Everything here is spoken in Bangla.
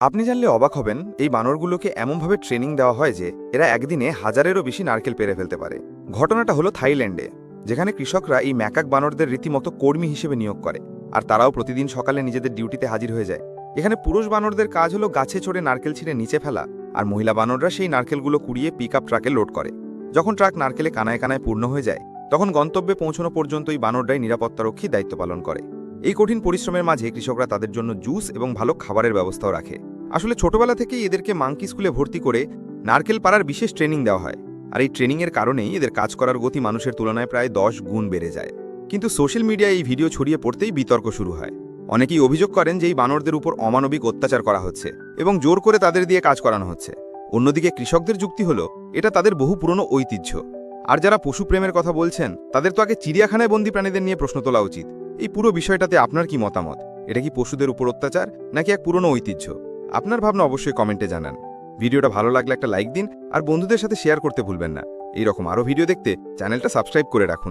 আপনি জানলে অবাক হবেন, এই বানরগুলোকে এমনভাবে ট্রেনিং দেওয়া হয় যে এরা একদিনে হাজারেরও বেশি নারকেল পেরে ফেলতে পারে। ঘটনাটা হলো থাইল্যান্ডে, যেখানে কৃষকরা এই ম্যাকাক বানরদের রীতিমতো কর্মী হিসেবে নিয়োগ করে, আর তারাও প্রতিদিন সকালে নিজেদের ডিউটিতে হাজির হয়ে যায়। এখানে পুরুষ বানরদের কাজ হলো গাছে চড়ে নারকেল ছিঁড়ে নিচে ফেলা, আর মহিলা বানররা সেই নারকেলগুলো কুড়িয়ে পিকআপ ট্রাকে লোড করে। যখন ট্রাক নারকেলে কানায় কানায় পূর্ণ হয়ে যায়, তখন গন্তব্যে পৌঁছানো পর্যন্ত এই বানররাই নিরাপত্তারক্ষী দায়িত্ব পালন করে। এই কঠিন পরিশ্রমের মাঝে কৃষকরা তাদের জন্য জুস এবং ভালো খাবারের ব্যবস্থাও রাখে। আসলে ছোটবেলা থেকেই এদেরকে মাঙ্কি স্কুলে ভর্তি করে নারকেল পাড়ার বিশেষ ট্রেনিং দেওয়া হয়, আর এই ট্রেনিংয়ের কারণেই এদের কাজ করার গতি মানুষের তুলনায় প্রায় 10 গুণ বেড়ে যায়। কিন্তু সোশ্যাল মিডিয়ায় এই ভিডিও ছড়িয়ে পড়তেই বিতর্ক শুরু হয়। অনেকেই অভিযোগ করেন যে এই বানরদের উপর অমানবিক অত্যাচার করা হচ্ছে এবং জোর করে তাদের দিয়ে কাজ করানো হচ্ছে। অন্যদিকে কৃষকদের যুক্তি হলো এটা তাদের বহু পুরনো ঐতিহ্য। আর যারা পশু প্রেমের কথা বলছেন, তাদের তো আগে চিড়িয়াখানায় বন্দি প্রাণীদের নিয়ে প্রশ্ন তোলা উচিত। এই পুরো বিষয়টাতে আপনার কি মতামত? এটা কি পশুদের উপর অত্যাচার নাকি এক পুরনো ঐতিহ্য? আপনার ভাবনা অবশ্যই কমেন্টে জানান। ভিডিওটা ভালো লাগলে একটা লাইক দিন, আর বন্ধুদের সাথে শেয়ার করতে ভুলবেন না। এই রকম আরও ভিডিও দেখতে চ্যানেলটা সাবস্ক্রাইব করে রাখুন।